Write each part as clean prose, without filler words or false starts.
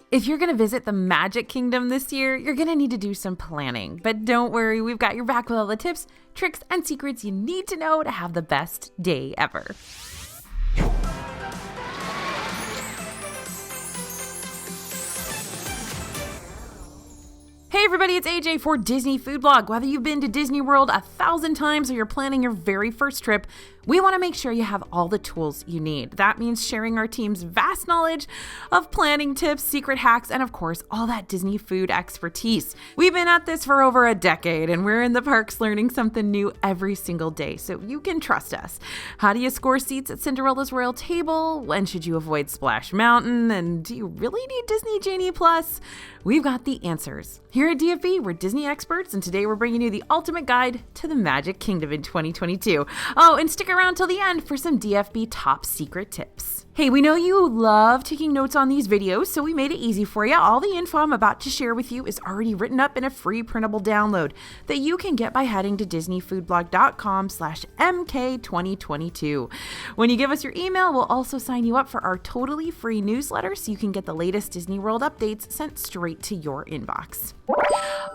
If you're going to visit the Magic Kingdom this year, you're going to need to do some planning. But don't worry, we've got your back with all the tips, tricks, and secrets you need to know to have the best day ever. Hey everybody, it's AJ for Disney Food Blog. Whether you've been to Disney World 1,000 times or you're planning your very first trip, we want to make sure you have all the tools you need. That means sharing our team's vast knowledge of planning tips, secret hacks, and of course, all that Disney food expertise. We've been at this for over a decade, and we're in the parks learning something new every single day, so you can trust us. How do you score seats at Cinderella's Royal Table? When should you avoid Splash Mountain? And do you really need Disney Genie Plus? We've got the answers. Here at DFB, we're Disney experts, and today we're bringing you the ultimate guide to the Magic Kingdom in 2022. Oh, and stick around till the end for some DFB top secret tips. Hey, we know you love taking notes on these videos, so we made it easy for you. All the info I'm about to share with you is already written up in a free printable download that you can get by heading to disneyfoodblog.com/MK2022. When you give us your email, we'll also sign you up for our totally free newsletter so you can get the latest Disney World updates sent straight to your inbox.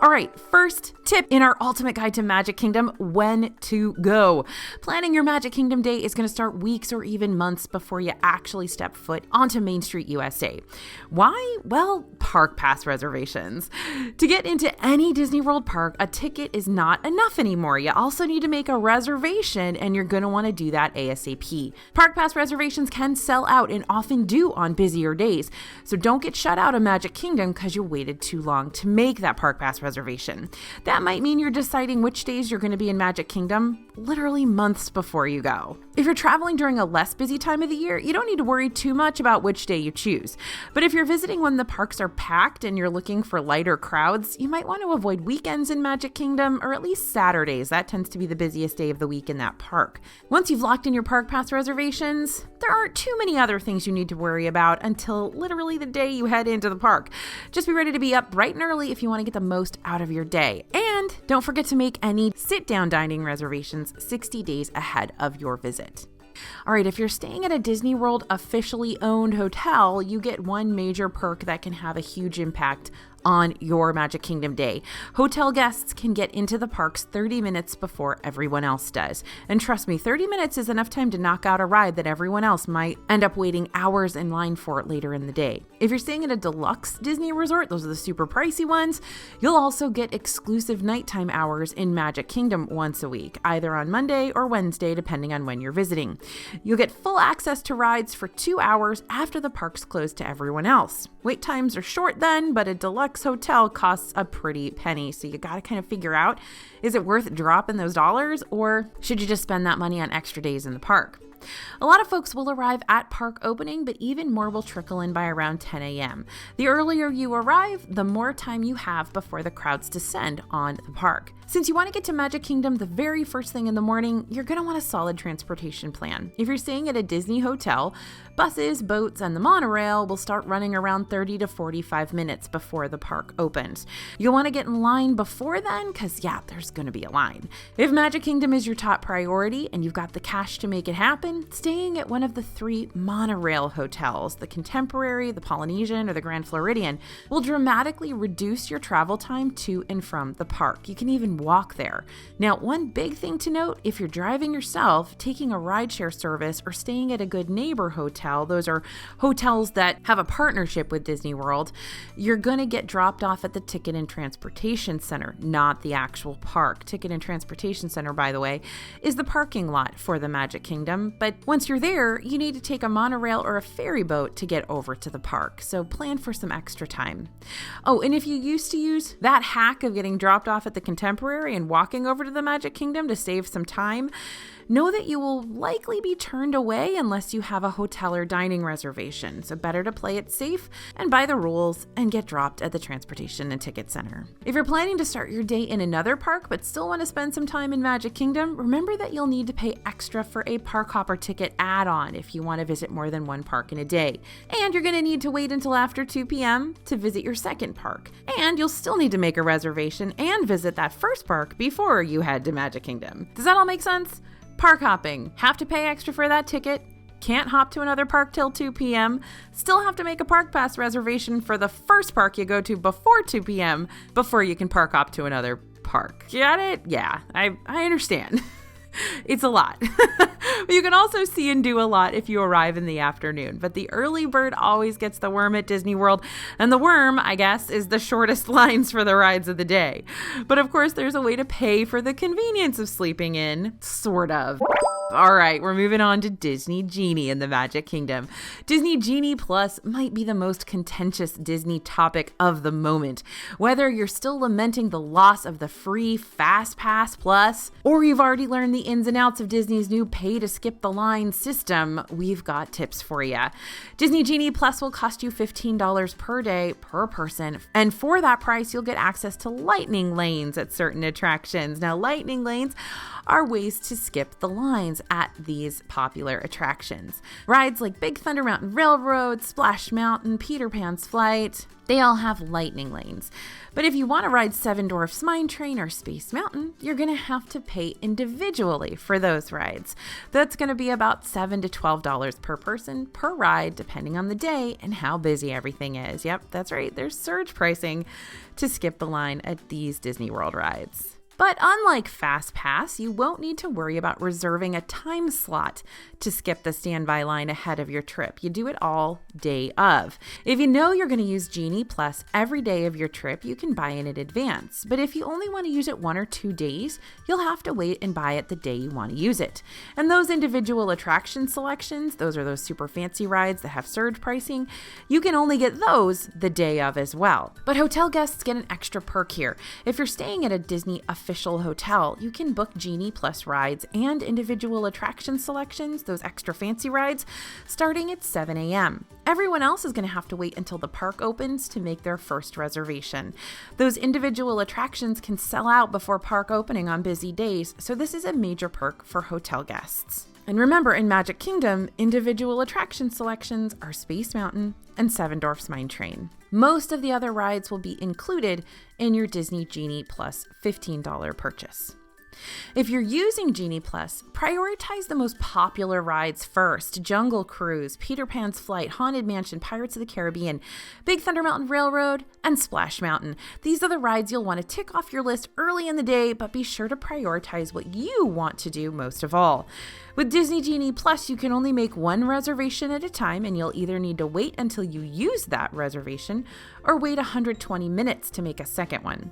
All right, first tip in our ultimate guide to Magic Kingdom, when to go. Planning your Magic Kingdom day is going to start weeks or even months before you actually step foot onto Main Street USA. Why? Well, park pass reservations. To get into any Disney World park, a ticket is not enough anymore. You also need to make a reservation, and you're going to want to do that ASAP. Park pass reservations can sell out and often do on busier days, so don't get shut out of Magic Kingdom because you waited too long to make that park pass reservation. That might mean you're deciding which days you're going to be in Magic Kingdom literally months before you go. If you're traveling during a less busy time of the year, you don't need to worry too much about which day you choose. But if you're visiting when the parks are packed and you're looking for lighter crowds, you might want to avoid weekends in Magic Kingdom, or at least Saturdays. That tends to be the busiest day of the week in that park. Once you've locked in your park pass reservations, there aren't too many other things you need to worry about until literally the day you head into the park. Just be ready to be up bright and early if you want to get the most out of your day. And don't forget to make any sit-down dining reservations 60 days ahead of your visit. All right, if you're staying at a Disney World officially owned hotel, you get one major perk that can have a huge impact on your Magic Kingdom day. Hotel guests can get into the parks 30 minutes before everyone else does. And trust me, 30 minutes is enough time to knock out a ride that everyone else might end up waiting hours in line for later in the day. If you're staying at a deluxe Disney resort, those are the super pricey ones, you'll also get exclusive nighttime hours in Magic Kingdom once a week, either on Monday or Wednesday, depending on when you're visiting. You'll get full access to rides for 2 hours after the parks close to everyone else. Wait times are short then, but a deluxe hotel costs a pretty penny, so you got to kind of figure out, is it worth dropping those dollars, or should you just spend that money on extra days in the park? A lot of folks will arrive at park opening, but even more will trickle in by around 10 a.m. The earlier you arrive, the more time you have before the crowds descend on the park. Since you want to get to Magic Kingdom the very first thing in the morning, you're going to want a solid transportation plan. If you're staying at a Disney hotel, buses, boats, and the monorail will start running around 30 to 45 minutes before the park opens. You'll want to get in line before then because, there's going to be a line. If Magic Kingdom is your top priority and you've got the cash to make it happen, staying at one of the 3 monorail hotels, the Contemporary, the Polynesian, or the Grand Floridian, will dramatically reduce your travel time to and from the park. You can even walk there. Now, one big thing to note, if you're driving yourself, taking a rideshare service, or staying at a Good Neighbor hotel, those are hotels that have a partnership with Disney World, you're going to get dropped off at the Ticket and Transportation Center, not the actual park. Ticket and Transportation Center, by the way, is the parking lot for the Magic Kingdom, but once you're there, you need to take a monorail or a ferry boat to get over to the park, so plan for some extra time. Oh, and if you used to use that hack of getting dropped off at the Contemporary and walking over to the Magic Kingdom to save some time, know that you will likely be turned away unless you have a hotel or dining reservation, so better to play it safe and by the rules and get dropped at the Transportation and Ticket Center. If you're planning to start your day in another park but still want to spend some time in Magic Kingdom, remember that you'll need to pay extra for a park hopper ticket add-on if you want to visit more than one park in a day. And you're going to need to wait until after 2 p.m. to visit your second park. And you'll still need to make a reservation and visit that first park before you head to Magic Kingdom. Does that all make sense? Park hopping, have to pay extra for that ticket, can't hop to another park till 2 p.m., still have to make a park pass reservation for the first park you go to before 2 p.m. before you can park hop to another park. Get it? Yeah, I understand. It's a lot. You can also see and do a lot if you arrive in the afternoon, but the early bird always gets the worm at Disney World, and the worm, I guess, is the shortest lines for the rides of the day. But of course, there's a way to pay for the convenience of sleeping in, sort of. All right, we're moving on to Disney Genie in the Magic Kingdom. Disney Genie Plus might be the most contentious Disney topic of the moment. Whether you're still lamenting the loss of the free Fast Pass Plus, or you've already learned the ins and outs of Disney's new pay-to-skip-the-line system, we've got tips for you. Disney Genie Plus will cost you $15 per day per person, and for that price, you'll get access to lightning lanes at certain attractions. Now, lightning lanes are ways to skip the lines at these popular attractions. Rides like Big Thunder Mountain Railroad, Splash Mountain, Peter Pan's Flight, they all have lightning lanes. But if you want to ride Seven Dwarfs Mine Train or Space Mountain, you're going to have to pay individually for those rides. That's going to be about $7 to $12 per person per ride, depending on the day and how busy everything is. Yep, that's right. There's surge pricing to skip the line at these Disney World rides. But unlike Fast Pass, you won't need to worry about reserving a time slot to skip the standby line ahead of your trip. You do it all day of. If you know you're going to use Genie Plus every day of your trip, you can buy in advance. But if you only want to use it 1 or 2 days, you'll have to wait and buy it the day you want to use it. And those individual attraction selections, those are those super fancy rides that have surge pricing, you can only get those the day of as well. But hotel guests get an extra perk here. If you're staying at a Disney official hotel, you can book Genie Plus rides and individual attraction selections, those extra fancy rides, starting at 7 a.m. Everyone else is going to have to wait until the park opens to make their first reservation. Those individual attractions can sell out before park opening on busy days, so this is a major perk for hotel guests. And remember, in Magic Kingdom, individual attraction selections are Space Mountain and Seven Dwarfs Mine Train. Most of the other rides will be included in your Disney Genie Plus $15 purchase. If you're using Genie Plus, prioritize the most popular rides first: Jungle Cruise, Peter Pan's Flight, Haunted Mansion, Pirates of the Caribbean, Big Thunder Mountain Railroad, and Splash Mountain. These are the rides you'll want to tick off your list early in the day, but be sure to prioritize what you want to do most of all. With Disney Genie Plus, you can only make one reservation at a time, and you'll either need to wait until you use that reservation or wait 120 minutes to make a second one.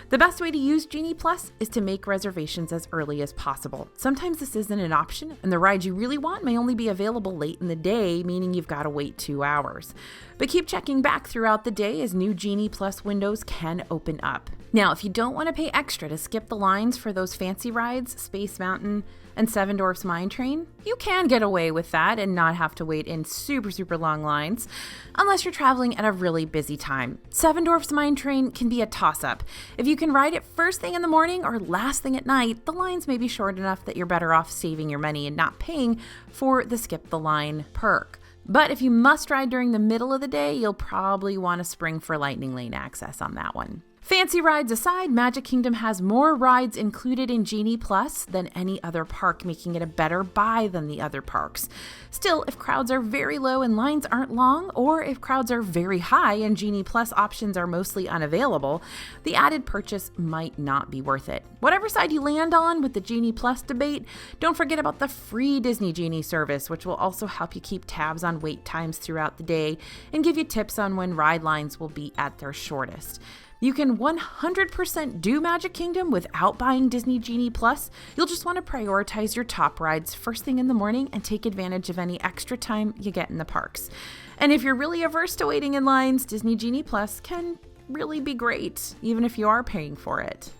The best way to use Genie Plus is to make reservations as early as possible. Sometimes this isn't an option, and the ride you really want may only be available late in the day, meaning you've got to wait 2 hours. But keep checking back throughout the day as new Genie Plus windows can open up. Now, if you don't want to pay extra to skip the lines for those fancy rides, Space Mountain and Seven Dwarfs Mine Train, you can get away with that and not have to wait in super long lines unless you're traveling at a really busy time. Seven Dwarfs Mine Train can be a toss-up. If you can ride it first thing in the morning or last thing at night, the lines may be short enough that you're better off saving your money and not paying for the skip the line perk. But if you must ride during the middle of the day, you'll probably want to spring for lightning lane access on that one. Fancy rides aside, Magic Kingdom has more rides included in Genie Plus than any other park, making it a better buy than the other parks. Still, if crowds are very low and lines aren't long, or if crowds are very high and Genie Plus options are mostly unavailable, the added purchase might not be worth it. Whatever side you land on with the Genie Plus debate, don't forget about the free Disney Genie service, which will also help you keep tabs on wait times throughout the day and give you tips on when ride lines will be at their shortest. You can 100% do Magic Kingdom without buying Disney Genie Plus. You'll just want to prioritize your top rides first thing in the morning and take advantage of any extra time you get in the parks. And if you're really averse to waiting in lines, Disney Genie Plus can really be great, even if you are paying for it.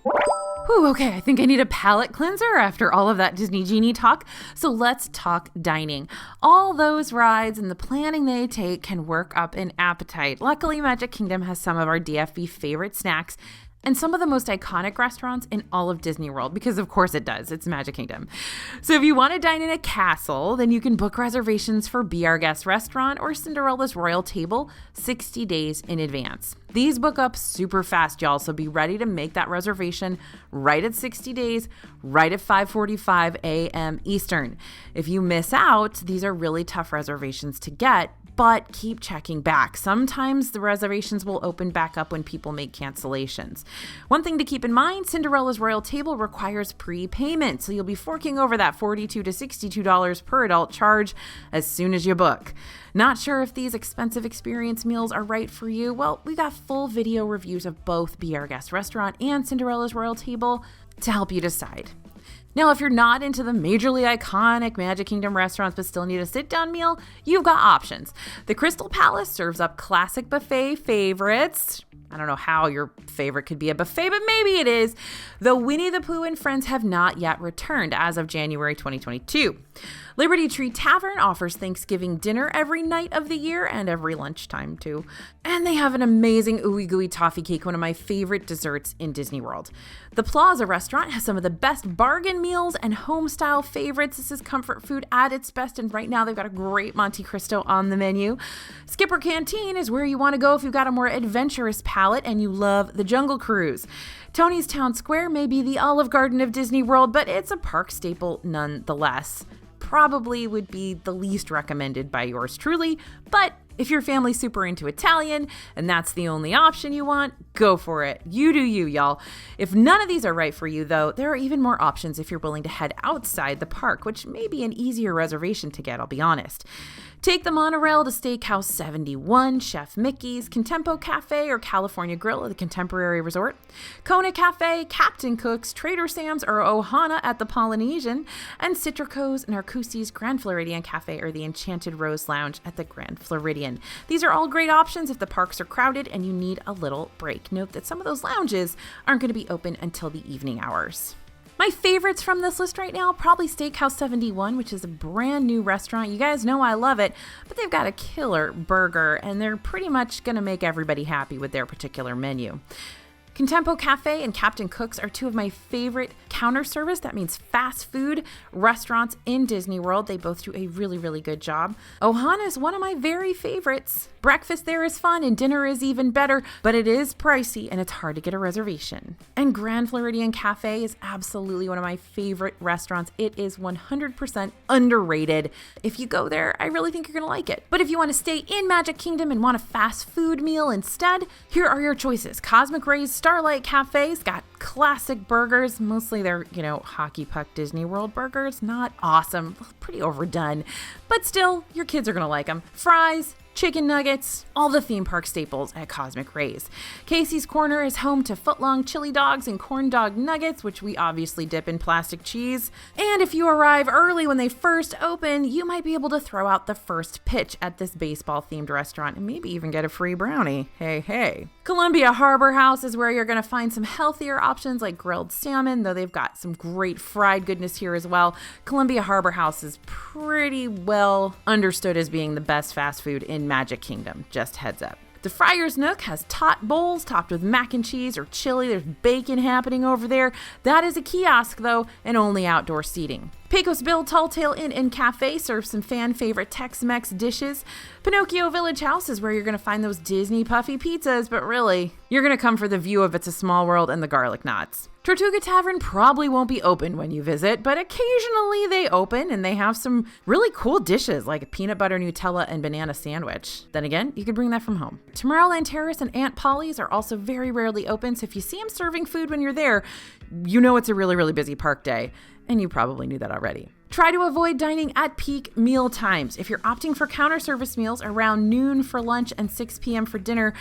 Whew, okay, I think I need a palate cleanser after all of that Disney Genie talk. So let's talk dining. All those rides and the planning they take can work up an appetite. Luckily, Magic Kingdom has some of our DFB favorite snacks and some of the most iconic restaurants in all of Disney World, because of course it does. It's Magic Kingdom. So if you want to dine in a castle, then you can book reservations for Be Our Guest restaurant or Cinderella's Royal Table 60 days in advance. These book up super fast, y'all, so be ready to make that reservation right at 60 days, right at 5:45 a.m. Eastern. If you miss out, these are really tough reservations to get, but keep checking back. Sometimes the reservations will open back up when people make cancellations. One thing to keep in mind, Cinderella's Royal Table requires prepayment, so you'll be forking over that $42 to $62 per adult charge as soon as you book. Not sure if these expensive experience meals are right for you? Well, we got full video reviews of both Be Our Guest restaurant and Cinderella's Royal Table to help you decide. Now, if you're not into the majorly iconic Magic Kingdom restaurants but still need a sit-down meal, you've got options. The Crystal Palace serves up classic buffet favorites. I don't know how your favorite could be a buffet, but maybe it is. Though Winnie the Pooh and friends have not yet returned as of January 2022. Liberty Tree Tavern offers Thanksgiving dinner every night of the year and every lunchtime too. And they have an amazing ooey gooey toffee cake, one of my favorite desserts in Disney World. The Plaza restaurant has some of the best bargain meals and home style favorites. This is comfort food at its best, and right now they've got a great Monte Cristo on the menu. Skipper Canteen is where you want to go if you've got a more adventurous palate and you love the Jungle Cruise. Tony's Town Square may be the Olive Garden of Disney World, but it's a park staple nonetheless. Probably would be the least recommended by yours truly, but if your family's super into Italian and that's the only option you want, go for it. You do you, y'all. If none of these are right for you, though, there are even more options if you're willing to head outside the park, which may be an easier reservation to get, I'll be honest. Take the monorail to Steakhouse 71, Chef Mickey's, Contempo Cafe or California Grill at the Contemporary Resort, Kona Cafe, Captain Cook's, Trader Sam's or Ohana at the Polynesian, and Citrico's, Narcoossee's, Grand Floridian Cafe or the Enchanted Rose Lounge at the Grand Floridian. These are all great options if the parks are crowded and you need a little break. Note that some of those lounges aren't going to be open until the evening hours. My favorites from this list right now, probably Steakhouse 71, which is a brand new restaurant. You guys know I love it, but they've got a killer burger and they're pretty much going to make everybody happy with their particular menu. Contempo Cafe and Captain Cook's are two of my favorite counter service, that means fast food restaurants in Disney World. They both do a really, really good job. Ohana is one of my very favorites. Breakfast there is fun and dinner is even better, but it is pricey and it's hard to get a reservation. And Grand Floridian Cafe is absolutely one of my favorite restaurants. It is 100% underrated. If you go there, I really think you're going to like it. But if you want to stay in Magic Kingdom and want a fast food meal instead, here are your choices. Cosmic Ray's STARLIGHT Cafe's got classic burgers. Mostly they're, hockey puck Disney World burgers. Not awesome, pretty overdone, but still, your kids are going to like them. Fries, chicken nuggets, all the theme park staples at Cosmic Ray's. Casey's Corner is home to footlong chili dogs and corn dog nuggets, which we obviously dip in plastic cheese. And if you arrive early when they first open, you might be able to throw out the first pitch at this baseball-themed restaurant and maybe even get a free brownie. Hey. Columbia Harbor House is where you're going to find some healthier options like grilled salmon, though they've got some great fried goodness here as well. Columbia Harbor House is pretty well understood as being the best fast food in Magic Kingdom, just heads up. The Friar's Nook has tot bowls topped with mac and cheese or chili. There's bacon happening over there. That is a kiosk though, and only outdoor seating. Pecos Bill Tall Tale Inn and Cafe serves some fan favorite Tex-Mex dishes. Pinocchio Village House is where you're going to find those Disney puffy pizzas, but really, you're going to come for the view of It's a Small World and the garlic knots. Tortuga Tavern probably won't be open when you visit, but occasionally they open and they have some really cool dishes like a peanut butter Nutella and banana sandwich. Then again, you could bring that from home. Tomorrowland Terrace and Aunt Polly's are also very rarely open, so if you see them serving food when you're there, you know it's a really, really busy park day. And you probably knew that already. Try to avoid dining at peak meal times. If you're opting for counter service meals around noon for lunch and 6 p.m. for dinner,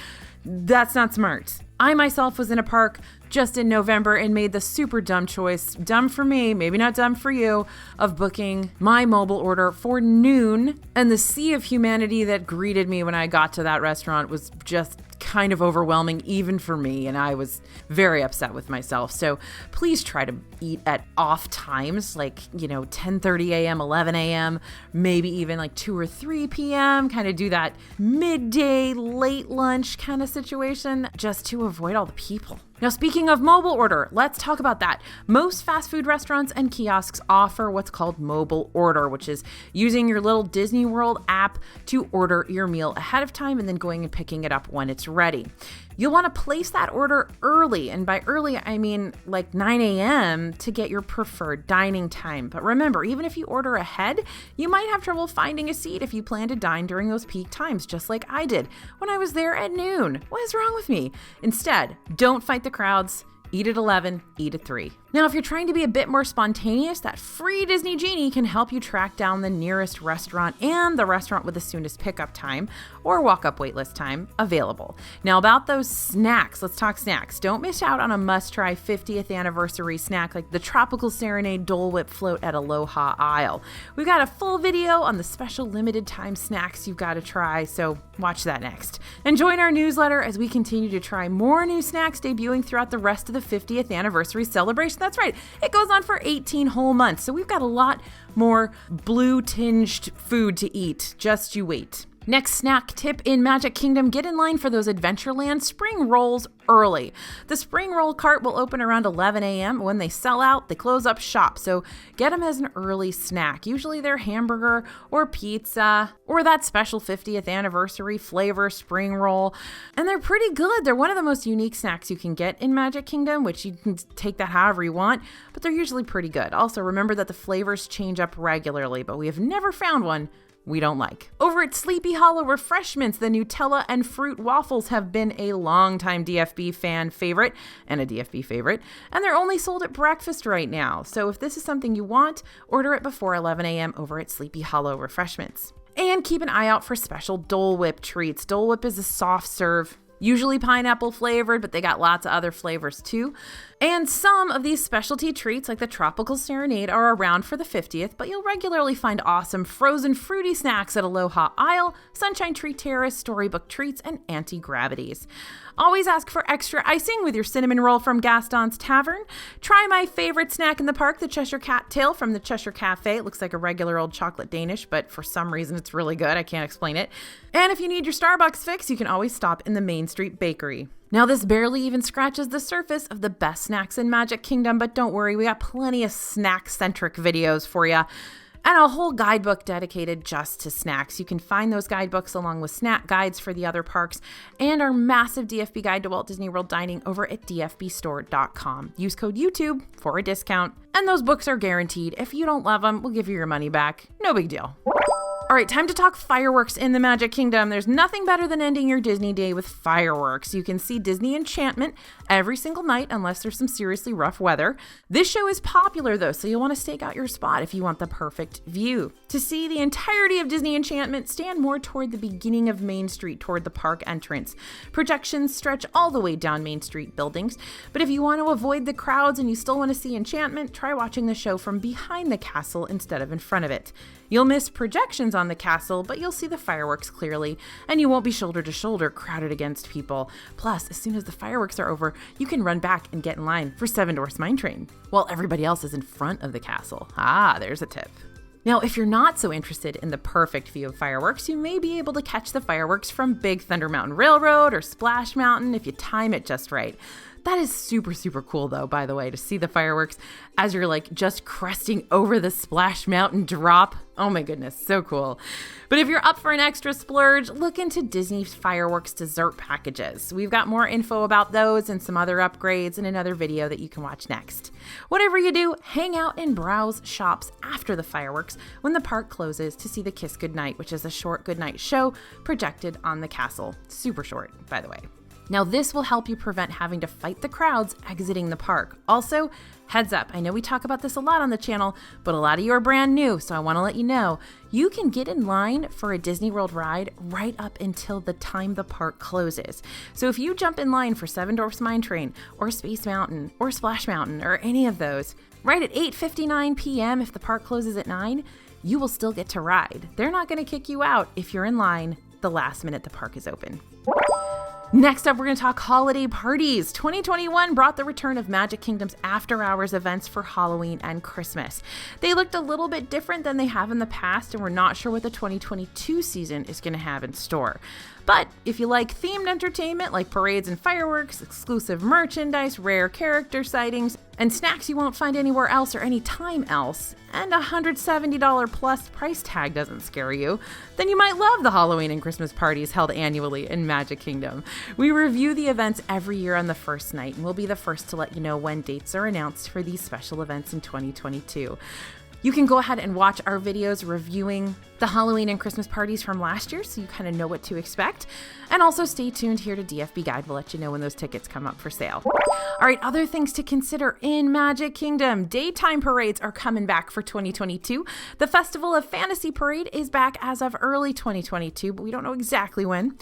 that's not smart. I myself was in a park just in November and made the super dumb choice, dumb for me, maybe not dumb for you, of booking my mobile order for noon. And the sea of humanity that greeted me when I got to that restaurant was just kind of overwhelming even for me, and I was very upset with myself. So please try to eat at off times, like 10:30 a.m., 11 a.m., maybe even like 2 or 3 p.m., kind of do that midday late lunch kind of situation just to avoid all the people. Now, speaking of mobile order, let's talk about that. Most fast food restaurants and kiosks offer what's called mobile order, which is using your little Disney World app to order your meal ahead of time and then going and picking it up when it's ready. You'll want to place that order early, and by early, I mean like 9 a.m. to get your preferred dining time. But remember, even if you order ahead, you might have trouble finding a seat if you plan to dine during those peak times, just like I did when I was there at noon. What is wrong with me? Instead, don't fight the crowds. Eat at 11, eat at 3. Now, if you're trying to be a bit more spontaneous, that free Disney Genie can help you track down the nearest restaurant and the restaurant with the soonest pickup time or walk-up waitlist time available. Now, about those snacks, let's talk snacks. Don't miss out on a must-try 50th anniversary snack like the Tropical Serenade Dole Whip float at Aloha Isle. We've got a full video on the special limited time snacks you've got to try, so watch that next. And join our newsletter as we continue to try more new snacks debuting throughout the rest of the 50th anniversary celebration. That's right, it goes on for 18 whole months, so we've got a lot more blue-tinged food to eat. Just you wait. Next snack tip in Magic Kingdom, get in line for those Adventureland spring rolls early. The spring roll cart will open around 11 a.m. When they sell out, they close up shop, so get them as an early snack. Usually they're hamburger or pizza or that special 50th anniversary flavor spring roll, and they're pretty good. They're one of the most unique snacks you can get in Magic Kingdom, which you can take that however you want, but they're usually pretty good. Also, remember that the flavors change up regularly, but we have never found one we don't like. Over at Sleepy Hollow Refreshments, the Nutella and fruit waffles have been a longtime DFB fan favorite and a DFB favorite, and they're only sold at breakfast right now. So if this is something you want, order it before 11 a.m. over at Sleepy Hollow Refreshments. And keep an eye out for special Dole Whip treats. Dole Whip is a soft serve, usually pineapple flavored, but they got lots of other flavors too. And some of these specialty treats, like the Tropical Serenade, are around for the 50th, but you'll regularly find awesome frozen fruity snacks at Aloha Isle, Sunshine Tree Terrace, Storybook Treats, and Anti-Gravities. Always ask for extra icing with your cinnamon roll from Gaston's Tavern. Try my favorite snack in the park, the Cheshire Cat Tail from the Cheshire Cafe. It looks like a regular old chocolate Danish, but for some reason it's really good. I can't explain it. And if you need your Starbucks fix, you can always stop in the Main Street Bakery. Now, this barely even scratches the surface of the best snacks in Magic Kingdom, but don't worry, we got plenty of snack-centric videos for you. And a whole guidebook dedicated just to snacks. You can find those guidebooks along with snack guides for the other parks and our massive DFB guide to Walt Disney World dining over at dfbstore.com. Use code YouTube for a discount. And those books are guaranteed. If you don't love them, we'll give you your money back. No big deal. All right, time to talk fireworks in the Magic Kingdom. There's nothing better than ending your Disney day with fireworks. You can see Disney Enchantment every single night unless there's some seriously rough weather. This show is popular though, so you'll want to stake out your spot if you want the perfect view. To see the entirety of Disney Enchantment, stand more toward the beginning of Main Street toward the park entrance. Projections stretch all the way down Main Street buildings, but if you want to avoid the crowds and you still want to see Enchantment, try watching the show from behind the castle instead of in front of it. You'll miss projections on the castle, but you'll see the fireworks clearly, and you won't be shoulder to shoulder crowded against people. Plus, as soon as the fireworks are over, you can run back and get in line for Seven Dwarfs Mine Train, while everybody else is in front of the castle. Ah, there's a tip. Now, if you're not so interested in the perfect view of fireworks, you may be able to catch the fireworks from Big Thunder Mountain Railroad or Splash Mountain if you time it just right. That is super, super cool though, by the way, to see the fireworks as you're like just cresting over the Splash Mountain drop. Oh my goodness, so cool. But if you're up for an extra splurge, look into Disney's fireworks dessert packages. We've got more info about those and some other upgrades in another video that you can watch next. Whatever you do, hang out and browse shops after the fireworks when the park closes to see the Kiss Goodnight, which is a short goodnight show projected on the castle. Super short, by the way. Now, this will help you prevent having to fight the crowds exiting the park. Also, heads up, I know we talk about this a lot on the channel, but a lot of you are brand new, so I want to let you know, you can get in line for a Disney World ride right up until the time the park closes. So if you jump in line for Seven Dwarfs Mine Train, or Space Mountain, or Splash Mountain, or any of those, right at 8:59 p.m. if the park closes at 9, you will still get to ride. They're not going to kick you out if you're in line the last minute the park is open. Next up, we're going to talk holiday parties. 2021 brought the return of Magic Kingdom's after-hours events for Halloween and Christmas. They looked a little bit different than they have in the past, and we're not sure what the 2022 season is going to have in store. But if you like themed entertainment like parades and fireworks, exclusive merchandise, rare character sightings, and snacks you won't find anywhere else or any time else, and a $170 plus price tag doesn't scare you, then you might love the Halloween and Christmas parties held annually in Magic Kingdom. We review the events every year on the first night, and we'll be the first to let you know when dates are announced for these special events in 2022. You can go ahead and watch our videos reviewing the Halloween and Christmas parties from last year so you kind of know what to expect. And also stay tuned here to DFB Guide. We'll let you know when those tickets come up for sale. All right, other things to consider in Magic Kingdom. Daytime parades are coming back for 2022. The Festival of Fantasy Parade is back as of early 2022, but we don't know exactly when.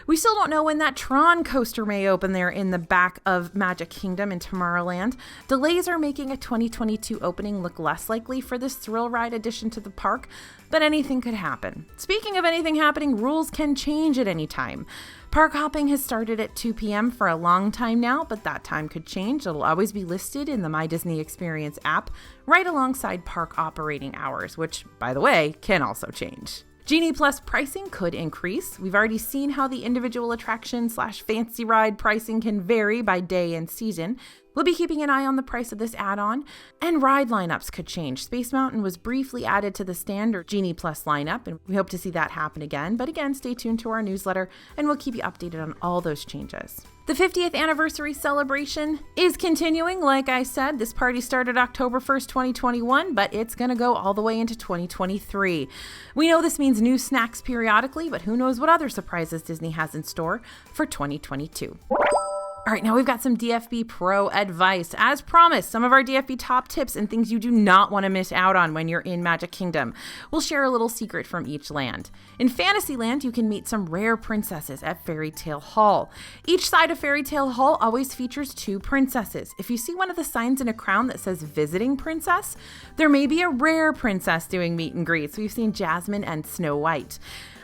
We still don't know when that Tron coaster may open there in the back of Magic Kingdom in Tomorrowland. Delays are making a 2022 opening look less likely for this thrill ride addition to the park, but anything could happen. Speaking of anything happening, rules can change at any time. Park hopping has started at 2 p.m. for a long time now, but that time could change. It'll always be listed in the My Disney Experience app right alongside park operating hours, which, by the way, can also change. Genie Plus pricing could increase. We've already seen how the individual attraction/fancy ride pricing can vary by day and season. We'll be keeping an eye on the price of this add-on, and ride lineups could change. Space Mountain was briefly added to the standard Genie Plus lineup, and we hope to see that happen again. But again, stay tuned to our newsletter, and we'll keep you updated on all those changes. The 50th anniversary celebration is continuing. Like I said, this party started October 1st, 2021, but it's going to go all the way into 2023. We know this means new snacks periodically, but who knows what other surprises Disney has in store for 2022. All right, now we've got some DFB Pro advice. As promised, some of our DFB top tips and things you do not want to miss out on when you're in Magic Kingdom. We'll share a little secret from each land. In Fantasyland, you can meet some rare princesses at Fairy Tale Hall. Each side of Fairy Tale Hall always features 2 princesses. If you see one of the signs in a crown that says Visiting Princess, there may be a rare princess doing meet and greets. We've seen Jasmine and Snow White.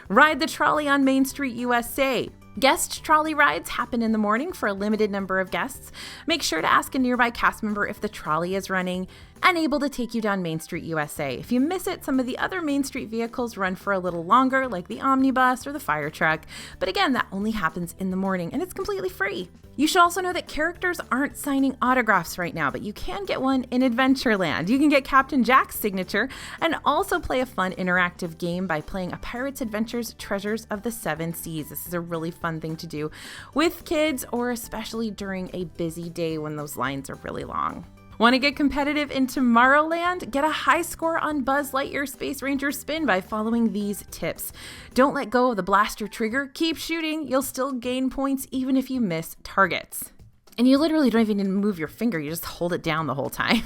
Ride the trolley on Main Street, USA. Guest trolley rides happen in the morning for a limited number of guests. Make sure to ask a nearby cast member if the trolley is running and able to take you down Main Street USA. If you miss it, some of the other Main Street vehicles run for a little longer, like the omnibus or the fire truck. But again, that only happens in the morning and it's completely free. You should also know that characters aren't signing autographs right now, but you can get one in Adventureland. You can get Captain Jack's signature and also play a fun interactive game by playing a Pirate's Adventures Treasures of the Seven Seas. This is a really fun thing to do with kids, or especially during a busy day when those lines are really long. Want to get competitive in Tomorrowland? Get a high score on Buzz Lightyear Space Ranger Spin by following these tips. Don't let go of the blaster trigger. Keep shooting. You'll still gain points even if you miss targets. And you literally don't even need to move your finger. You just hold it down the whole time.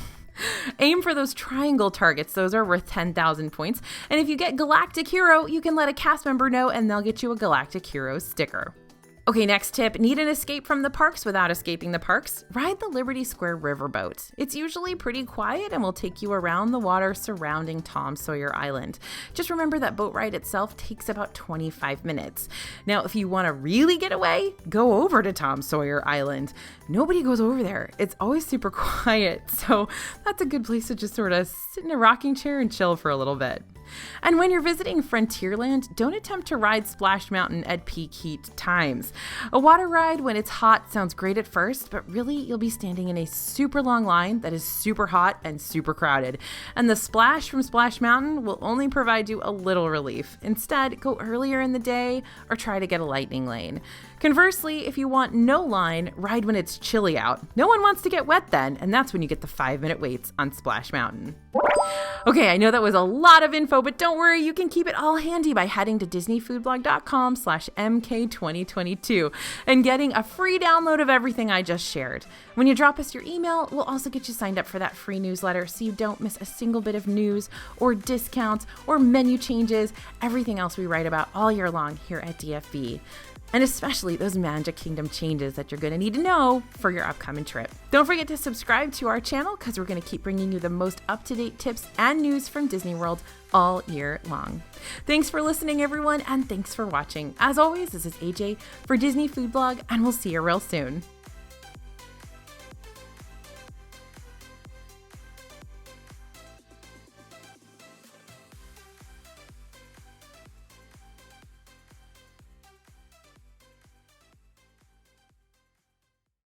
Aim for those triangle targets. Those are worth 10,000 points. And if you get Galactic Hero, you can let a cast member know and they'll get you a Galactic Hero sticker. Okay, next tip. Need an escape from the parks without escaping the parks? Ride the Liberty Square riverboat. It's usually pretty quiet and will take you around the water surrounding Tom Sawyer Island. Just remember that boat ride itself takes about 25 minutes. Now, if you want to really get away, go over to Tom Sawyer Island. Nobody goes over there. It's always super quiet, so that's a good place to just sort of sit in a rocking chair and chill for a little bit. And when you're visiting Frontierland, don't attempt to ride Splash Mountain at peak heat times. A water ride when it's hot sounds great at first, but really you'll be standing in a super long line that is super hot and super crowded. And the splash from Splash Mountain will only provide you a little relief. Instead, go earlier in the day or try to get a lightning lane. Conversely, if you want no line, ride when it's chilly out. No one wants to get wet then, and that's when you get the 5-minute waits on Splash Mountain. Okay, I know that was a lot of info, but don't worry, you can keep it all handy by heading to disneyfoodblog.com/mk2022 and getting a free download of everything I just shared. When you drop us your email, we'll also get you signed up for that free newsletter so you don't miss a single bit of news or discounts or menu changes, everything else we write about all year long here at DFB. and especially those Magic Kingdom changes that you're going to need to know for your upcoming trip. Don't forget to subscribe to our channel because we're going to keep bringing you the most up-to-date tips and news from Disney World all year long. Thanks for listening, everyone, and thanks for watching. As always, this is AJ for Disney Food Blog, and we'll see you real soon.